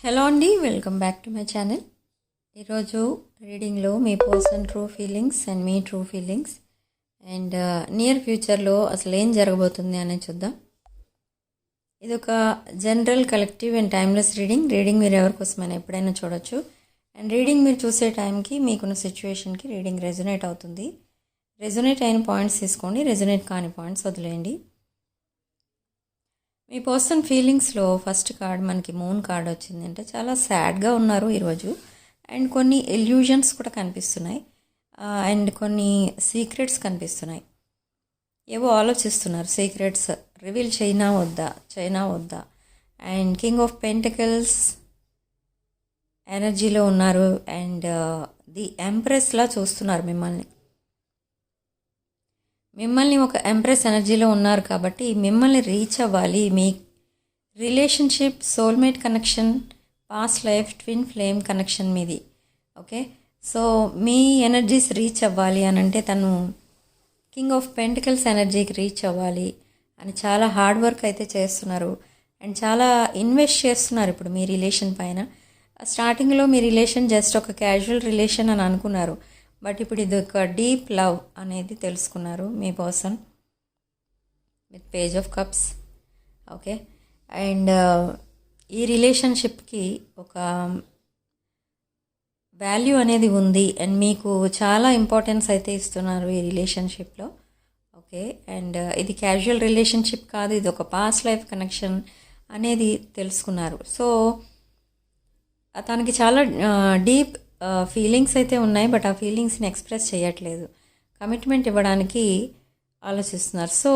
Hello అండి, welcome back to my channel. ఈరోజు రీడింగ్లో మీ పర్సన్ ట్రూ ఫీలింగ్స్ అండ్ మీ ట్రూ ఫీలింగ్స్ అండ్ నియర్ ఫ్యూచర్లో అసలు ఏం జరగబోతుంది అనేది చూద్దాం. ఇది ఒక general collective and timeless reading మీరు ఎవరికోసమైనా ఎప్పుడైనా చూడొచ్చు. అండ్ రీడింగ్ మీరు చూసే టైంకి మీకున్న సిచ్యువేషన్కి రీడింగ్ రెజొనేట్ అవుతుంది. రెజొనేట్ అయిన పాయింట్స్ తీసుకోండి, రెజొనేట్ కాని పాయింట్స్ వదిలేయండి. మీ పర్సన్ ఫీలింగ్స్లో ఫస్ట్ కార్డ్ మనకి మూన్ కార్డ్ వచ్చింది. అంటే చాలా సాడ్గా ఉన్నారు ఈరోజు. అండ్ కొన్ని ఎల్యూజన్స్ కూడా కనిపిస్తున్నాయి అండ్ కొన్ని సీక్రెట్స్ కనిపిస్తున్నాయి. ఏవో ఆలోచిస్తున్నారు, సీక్రెట్స్ రివీల్ చైనా వద్దా. అండ్ కింగ్ ఆఫ్ పెంటికల్స్ ఎనర్జీలో ఉన్నారు. అండ్ ది ఎంప్రెస్లా చూస్తున్నారు మిమ్మల్ని ఒక ఎంప్రెస్ ఎనర్జీలో ఉన్నారు కాబట్టి మిమ్మల్ని రీచ్ అవ్వాలి. మీ relationship, soulmate connection, past life, twin flame connection మీది. ఓకే, సో మీ ఎనర్జీస్ రీచ్ అవ్వాలి అని అంటే తను కింగ్ ఆఫ్ పెంటికల్స్ ఎనర్జీకి రీచ్ అవ్వాలి అని చాలా హార్డ్ వర్క్ అయితే చేస్తున్నారు. అండ్ చాలా ఇన్వెస్ట్ చేస్తున్నారు ఇప్పుడు మీ రిలేషన్ పైన. స్టార్టింగ్లో మీ రిలేషన్ జస్ట్ ఒక క్యాజువల్ రిలేషన్ అని అనుకున్నారు, బట్ ఇప్పుడు ఇది ఒక డీప్ లవ్ అనేది తెలుసుకున్నారు మీ person with page of cups. Okay, and ఈ రిలేషన్షిప్కి ఒక వాల్యూ అనేది ఉంది అండ్ మీకు చాలా ఇంపార్టెన్స్ అయితే ఇస్తున్నారు ఈ రిలేషన్షిప్లో. ఓకే, అండ్ ఇది క్యాజువల్ రిలేషన్షిప్ కాదు, ఇది ఒక పాస్ట్ లైఫ్ కనెక్షన్ అనేది తెలుసుకున్నారు. సో తనకి చాలా డీప్ ఫీలింగ్స్ అయితే ఉన్నాయి, బట్ ఆ ఫీలింగ్స్ని ఎక్స్ప్రెస్ చేయట్లేదు, కమిట్మెంట్ ఇవ్వడానికి ఆలోచిస్తున్నారు. సో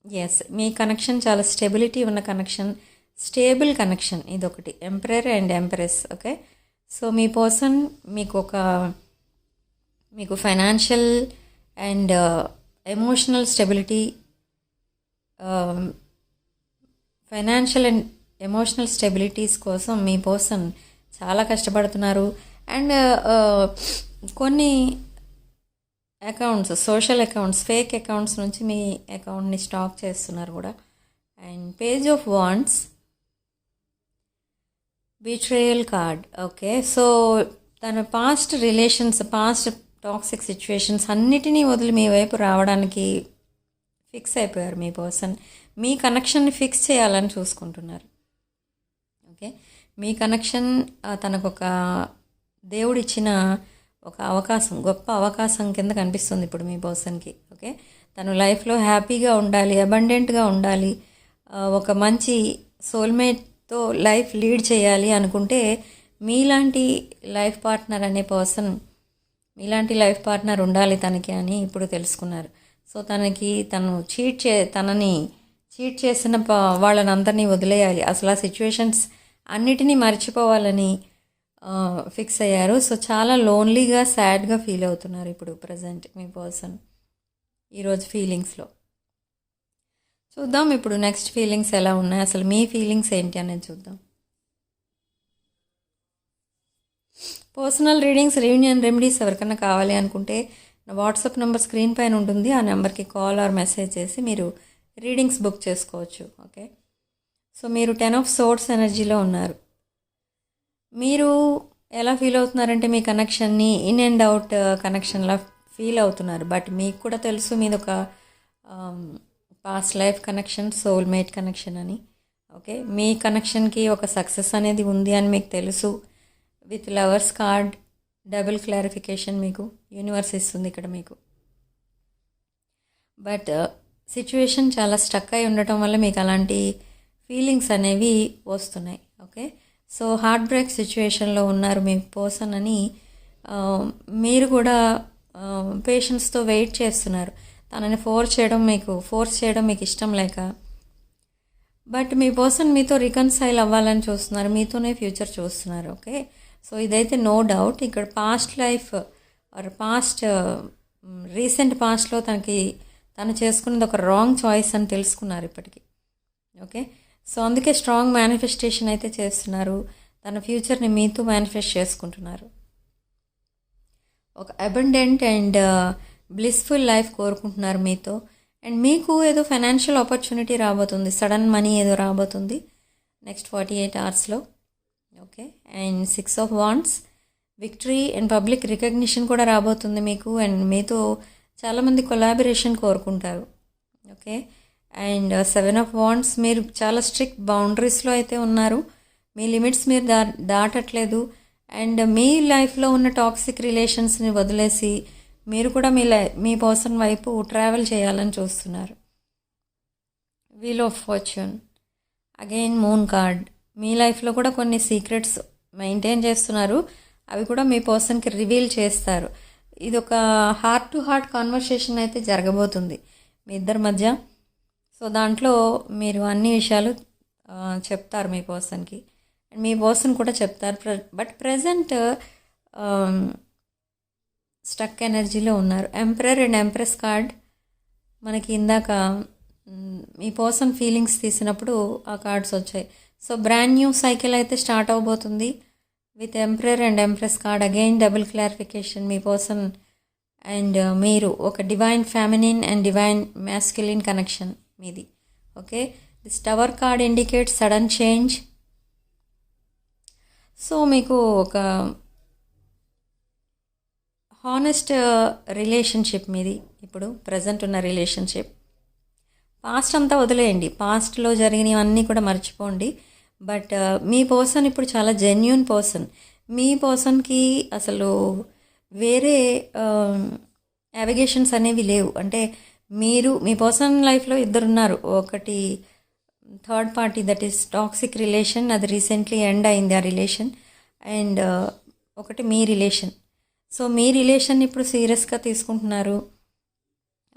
ఎస్, మీ కనెక్షన్ చాలా స్టెబిలిటీ ఉన్న కనెక్షన్, స్టేబుల్ కనెక్షన్. ఇదొకటి emperor and empress. Okay, so మీ పర్సన్ మీకు financial and emotional stability, financial and emotional stabilities కోసం మీ పర్సన్ చాలా కష్టపడుతున్నారు. అండ్ కొన్ని accounts, social accounts, fake accounts నుంచి మీ అకౌంట్ని స్టాక్ చేస్తున్నారు కూడా. And page of wands, betrayal card. Okay, so తన past relations, past toxic situations అన్నిటినీ వదిలి మీ వైపు రావడానికి ఫిక్స్ అయిపోయారు మీ పర్సన్. మీ కనెక్షన్ని ఫిక్స్ చేయాలని చూసుకుంటున్నారు. ఓకే, మీ కనెక్షన్ తనకు ఒక దేవుడిచ్చిన ఒక అవకాశం, గొప్ప అవకాశం కింద కనిపిస్తుంది ఇప్పుడు మీ పర్సన్కి. ఓకే, తను లైఫ్లో హ్యాపీగా ఉండాలి, అబండెంట్గా ఉండాలి, ఒక మంచి సోల్మేట్తో లైఫ్ లీడ్ చేయాలి అనుకుంటే మీలాంటి లైఫ్ పార్ట్నర్ అనే పర్సన్, మీలాంటి లైఫ్ పార్ట్నర్ ఉండాలి తనకి అని ఇప్పుడు తెలుసుకున్నారు. సో తనని చీట్ చేసిన వాళ్ళని అందరినీ వదిలేయాలి, అసలు ఆ సిచ్యువేషన్స్ అన్నిటినీ మర్చిపోవాలని ఫిక్స్ అయ్యారు. సో చాలా లోన్లీగా, సాడ్గా ఫీల్ అవుతున్నారు ఇప్పుడు ప్రజెంట్ మీ పర్సన్ ఈరోజు ఫీలింగ్స్లో. చూద్దాం ఇప్పుడు నెక్స్ట్ ఫీలింగ్స్ ఎలా ఉన్నాయి, అసలు మీ ఫీలింగ్స్ ఏంటి అనేది చూద్దాం. పర్సనల్ రీడింగ్స్, రీయూనియన్ రెమెడీస్ ఎవరికైనా కావాలి అనుకుంటే నా వాట్సాప్ నెంబర్ స్క్రీన్ పైన ఉంటుంది, ఆ నెంబర్కి కాల్ ఆర్ మెసేజ్ చేసి మీరు రీడింగ్స్ బుక్ చేసుకోవచ్చు. ఓకే, సో మీరు 10 ఆఫ్ సోర్డ్స్ ఎనర్జీలో ఉన్నారు. మీరు ఎలా ఫీల్ అవుతున్నారంటే మీ కనెక్షన్ని ఇన్ అండ్ అవుట్ కనెక్షన్లా ఫీల్ అవుతున్నారు, బట్ మీకు కూడా తెలుసు మీది ఒక past life connection, soulmate connection అని. ఓకే, మీ కనెక్షన్కి ఒక సక్సెస్ అనేది ఉంది అని మీకు తెలుసు. With lovers card double clarification మీకు యూనివర్స్ ఇస్తుంది ఇక్కడ మీకు. బట్ సిచ్యువేషన్ చాలా స్టక్ అయి ఉండటం వల్ల మీకు అలాంటి ఫీలింగ్స్ అనేవి వస్తున్నాయి. ఓకే, సో హార్ట్ బ్రేక్ సిచ్యువేషన్లో ఉన్నారు మీ పర్సన్ అని మీరు కూడా పేషెన్స్తో వెయిట్ చేస్తున్నారు. తనని ఫోర్స్ చేయడం మీకు ఇష్టం లేక, బట్ మీ పర్సన్ మీతో రికన్సైల్ అవ్వాలని చూస్తున్నారు, మీతోనే ఫ్యూచర్ చూస్తున్నారు. ఓకే, సో ఇదైతే నో డౌట్. ఇక్కడ పాస్ట్ లైఫ్ ఆర్ రీసెంట్ పాస్ట్లో తను చేసుకున్నది ఒక రాంగ్ చాయిస్ అని తెలుసుకున్నారు ఇప్పటికీ. ఓకే, సో అందుకే స్ట్రాంగ్ మేనిఫెస్టేషన్ అయితే చేస్తున్నారు, తన ఫ్యూచర్ని మీతో మేనిఫెస్ట్ చేసుకుంటున్నారు. ఒక అబండెంట్ అండ్ బ్లిస్ఫుల్ లైఫ్ కోరుకుంటున్నారు మీతో. అండ్ మీకు ఏదో ఫైనాన్షియల్ ఆపర్చునిటీ రాబోతుంది, సడన్ మనీ ఏదో రాబోతుంది నెక్స్ట్ 48 అవర్స్లో. Okay. And 6 of wands, victory and public recognition కూడా రాబోతుంది మీకు. అండ్ మీతో చాలామంది కొలాబరేషన్ కోరుకుంటారు. ఓకే. అండ్ 7 ఆఫ్ వాండ్స్, మీరు చాలా స్ట్రిక్ట్ బౌండరీస్లో అయితే ఉన్నారు. మీ లిమిట్స్ మీరు దాటట్లేదు. అండ్ మీ లైఫ్లో ఉన్న టాక్సిక్ రిలేషన్స్ని వదిలేసి మీరు కూడా మీ పర్సన్ వైపు ట్రావెల్ చేయాలని చూస్తున్నారు. Wheel of fortune, again moon card, మీ లైఫ్లో కూడా కొన్ని సీక్రెట్స్ మెయింటైన్ చేస్తున్నారు. అవి కూడా మీ పర్సన్కి రివీల్ చేస్తారు. ఇది ఒక హార్ట్ టు హార్ట్ కాన్వర్సేషన్ అయితే జరగబోతుంది మీ ఇద్దరి మధ్య. సో దాంట్లో మీరు అన్ని విషయాలు చెప్తారు మీ పర్సన్కి, అండ్ మీ పర్సన్ కూడా చెప్తారు. బట్ ప్రజెంట్ స్టక్ ఎనర్జీలో ఉన్నారు. ఎంపరర్ అండ్ ఎంప్రెస్ కార్డ్ మనకి ఇందాక మీ పర్సన్ ఫీలింగ్స్ తీసినప్పుడు ఆ కార్డ్స్ వచ్చాయి. సో బ్రాండ్ న్యూ సైకిల్ అయితే స్టార్ట్ అవబోతుంది with emperor and empress card. Again double clarification, మీ పర్సన్ అండ్ మీరు ఒక divine feminine and divine masculine connection మీది. Okay. This tower card indicates sudden change. So మీకు ఒక హానెస్ట్ రిలేషన్షిప్ మీది ఇప్పుడు ప్రజెంట్ ఉన్న రిలేషన్షిప్. పాస్ట్ అంతా వదిలేయండి, పాస్ట్లో జరిగినవన్నీ కూడా మర్చిపోండి. బట్ మీ పర్సన్ ఇప్పుడు చాలా జెన్యూన్ పర్సన్. మీ పర్సన్కి అసలు వేరే అవిగేషన్స్ అనేవి లేవు. అంటే మీరు మీ పర్సన్ లైఫ్లో ఇద్దరున్నారు. ఒకటి third party, that is toxic relation, అది రీసెంట్లీ ఎండ్ అయింది ఆ రిలేషన్. అండ్ ఒకటి మీ రిలేషన్. సో మీ రిలేషన్ ఇప్పుడు సీరియస్గా తీసుకుంటున్నారు.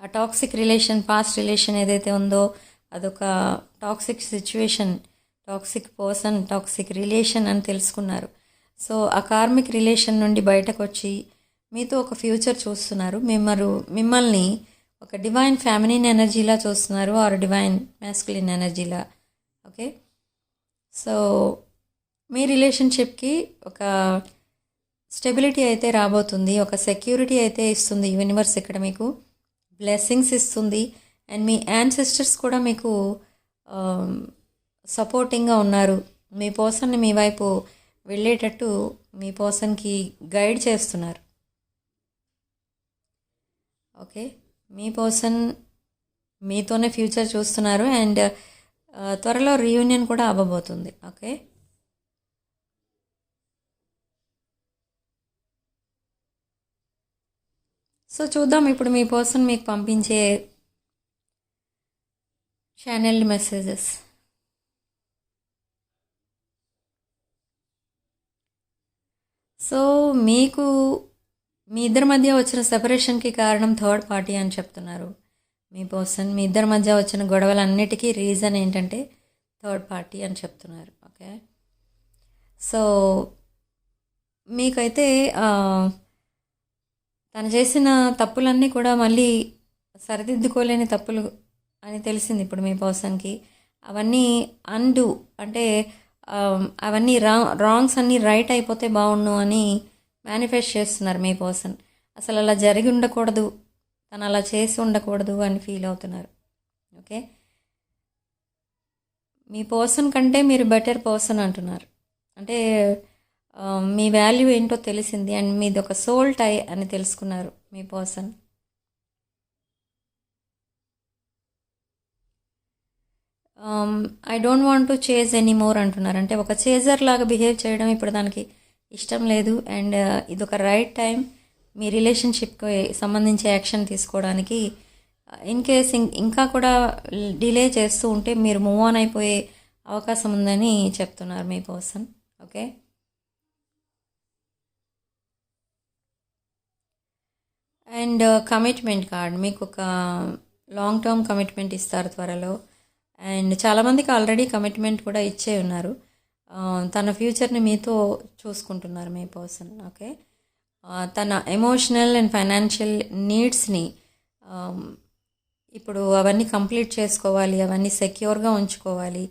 ఆ టాక్సిక్ రిలేషన్, పాస్ట్ రిలేషన్ ఏదైతే ఉందో అదొక toxic situation, toxic person, toxic relation అని తెలుసుకున్నారు. సో ఆ కార్మిక్ రిలేషన్ నుండి బయటకు వచ్చి మీతో ఒక ఫ్యూచర్ చూస్తున్నారు. మిమ్మల్ని ఒక డివైన్ ఫెమినిన్ ఎనర్జీలా చూస్తున్నారు, ఆర్ డివైన్ మ్యాస్కులిన్ ఎనర్జీలా. ఓకే. సో మీ రిలేషన్షిప్కి ఒక స్టెబిలిటీ అయితే రాబోతుంది, ఒక సెక్యూరిటీ అయితే ఇస్తుంది యూనివర్స్. ఇక్కడ మీకు బ్లెస్సింగ్స్ ఇస్తుంది. అండ్ మీ యాన్సెస్టర్స్ కూడా మీకు సపోర్టింగ్గా ఉన్నారు. మీ పర్సన్ని మీ వైపు వెళ్ళేటట్టు మీ పర్సన్కి గైడ్ చేస్తున్నారు. ఓకే. మీ పర్సన్ మీతోనే ఫ్యూచర్ చూస్తున్నారు. అండ్ త్వరలో రీయూనియన్ కూడా అవ్వబోతుంది. ఓకే. సో చూద్దాం ఇప్పుడు మీ పర్సన్ మీకు పంపించే ఛానల్ మెసేజెస్. సో మీకు మీ ఇద్దరి మధ్య వచ్చిన సెపరేషన్కి కారణం థర్డ్ పార్టీ అని చెప్తున్నారు మీ పర్సన్. మీ ఇద్దరి మధ్య వచ్చిన గొడవలన్నిటికీ రీజన్ ఏంటంటే థర్డ్ పార్టీ అని చెప్తున్నారు. ఓకే. సో మీకైతే తను చేసిన తప్పులన్నీ కూడా మళ్ళీ సరిదిద్దుకోలేని తప్పులు అని తెలిసింది ఇప్పుడు మీ పర్సన్కి. అవన్నీ అన్డూ అంటే అవన్నీ రాంగ్స్ అన్నీ రైట్ అయిపోతే బాగుండు అని మేనిఫెస్ట్ చేస్తున్నారు మీ పర్సన్. అసలు అలా జరిగి ఉండకూడదు, తను అలా చేసి ఉండకూడదు అని ఫీల్ అవుతున్నారు. ఓకే. మీ పర్సన్ కంటే మీరు బెటర్ పర్సన్ అంటున్నారు. అంటే మీ వాల్యూ ఏంటో తెలిసింది అండ్ మీది ఒక సోల్ టై అని తెలుసుకున్నారు మీ person. I don't want to chase anymore అంటున్నారు. అంటే ఒక చేజర్ లాగా బిహేవ్ చేయడం ఇప్పుడు దానికి ఇష్టం లేదు. అండ్ ఇది ఒక రైట్ టైం మీ రిలేషన్షిప్కి సంబంధించి యాక్షన్ తీసుకోవడానికి. ఇన్ కేస్ ఇంకా కూడా డిలే చేస్తూ ఉంటే మీరు మూవ్ ఆన్ అయిపోయే అవకాశం ఉందని చెప్తున్నారు మీ person. Okay. And commitment card, మీకు ఒక లాంగ్ టర్మ్ కమిట్మెంట్ ఇస్తారు త్వరలో. అండ్ చాలామందికి ఆల్రెడీ కమిట్మెంట్ కూడా ఇచ్చే ఉన్నారు. తన ఫ్యూచర్ని మీతో చూసుకుంటున్నారు మీ పర్సన్. ఓకే. తన ఎమోషనల్ అండ్ ఫైనాన్షియల్ నీడ్స్ని ఇప్పుడు అవన్నీ కంప్లీట్ చేసుకోవాలి, అవన్నీ సెక్యూర్గా ఉంచుకోవాలి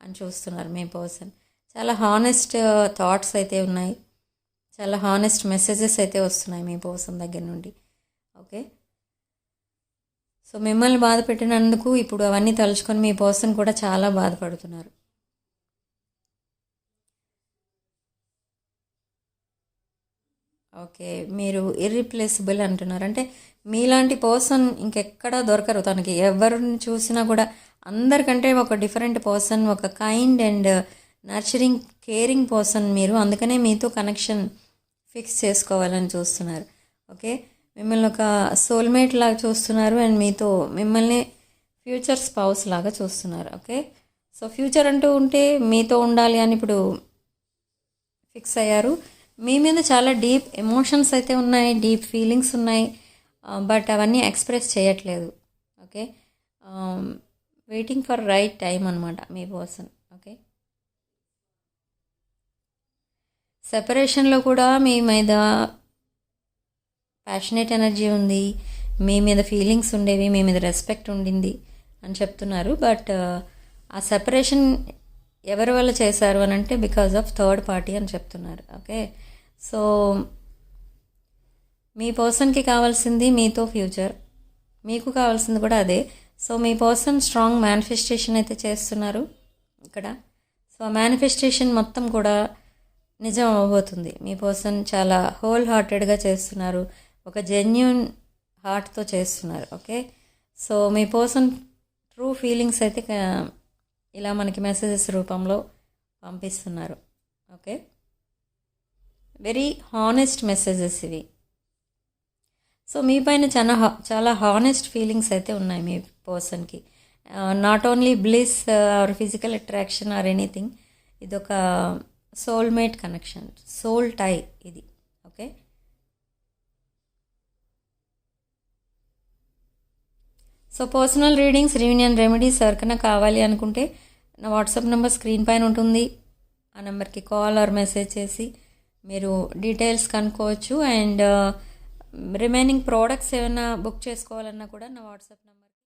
అని చూస్తున్నారు మీ పర్సన్. చాలా హానెస్ట్ థాట్స్ అయితే ఉన్నాయి, చాలా హానెస్ట్ మెసేజెస్ అయితే వస్తున్నాయి మీ పర్సన్ దగ్గర నుండి. ఓకే. సో మిమ్మల్ని బాధ పెట్టినందుకు ఇప్పుడు అవన్నీ తలుచుకొని మీ పర్సన్ కూడా చాలా బాధపడుతున్నారు. ఓకే, మీరు ఇర్రిప్లేసిబుల్ అంటున్నారు. అంటే మీలాంటి పర్సన్ ఇంకెక్కడా దొరకరు. తనకి ఎవరిని చూసినా కూడా అందరికంటే ఒక డిఫరెంట్ పర్సన్, ఒక kind and nurturing caring person మీరు. అందుకనే మీతో కనెక్షన్ ఫిక్స్ చేసుకోవాలని చూస్తున్నారు. ఓకే, మిమ్మల్ని ఒక సోల్మేట్ లాగా చూస్తున్నారు అండ్ మీతో మిమ్మల్ని ఫ్యూచర్ స్పౌస్ లాగా చూస్తున్నారు. ఓకే, సో ఫ్యూచర్ అంటూ ఉంటే మీతో ఉండాలి అని ఇప్పుడు ఫిక్స్ అయ్యారు. మీ మీద చాలా డీప్ ఎమోషన్స్ అయితే ఉన్నాయి, డీప్ ఫీలింగ్స్ ఉన్నాయి, బట్ అవన్నీ ఎక్స్ప్రెస్ చేయట్లేదు. Okay, waiting for right time అనమాట మీ పర్సన్. ఓకే, సెపరేషన్లో కూడా మీ మీద ప్యాషనేట్ ఎనర్జీ ఉంది, మీ మీద ఫీలింగ్స్ ఉండేవి, మీ మీద రెస్పెక్ట్ ఉండింది అని చెప్తున్నారు. బట్ ఆ సెపరేషన్ ఎవరి వల్ల చేశారు అని అంటే బికాజ్ ఆఫ్ థర్డ్ పార్టీ అని చెప్తున్నారు. ఓకే, సో మీ పర్సన్కి కావాల్సింది మీతో ఫ్యూచర్, మీకు కావాల్సింది కూడా అదే. సో మీ పర్సన్ స్ట్రాంగ్ మేనిఫెస్టేషన్ అయితే చేస్తున్నారు ఇక్కడ. సో ఆ మేనిఫెస్టేషన్ మొత్తం కూడా నిజం అవ్వబోతుంది. మీ పర్సన్ చాలా హోల్ హార్టెడ్గా చేస్తున్నారు, ఒక జెన్యూన్ హార్ట్తో చేస్తున్నారు. ఓకే, సో మీ పర్సన్ ట్రూ ఫీలింగ్స్ అయితే ఇలా మనకి మెసేజెస్ రూపంలో పంపిస్తున్నారు. ఓకే, వెరీ హానెస్ట్ మెసేజెస్ ఇవి. సో మీ పైన చాలా హానెస్ట్ ఫీలింగ్స్ అయితే ఉన్నాయి మీ పర్సన్కి. Not only bliss or physical attraction or anything, ఇది ఒక సోల్మేట్ కనెక్షన్, సోల్ టై ఇది. Okay, so personal readings, reunion remedies ఎవరికైనా కావాలి అనుకుంటే నా వాట్సాప్ నెంబర్ స్క్రీన్ పైన ఉంటుంది. ఆ నెంబర్కి కాల్ ఆర్ మెసేజ్ చేసి మీరు డీటెయిల్స్ కనుక్కోవచ్చు. అండ్ రిమైనింగ్ ప్రోడక్ట్స్ ఏమైనా బుక్ చేసుకోవాలన్నా కూడా నా వాట్సాప్ నెంబర్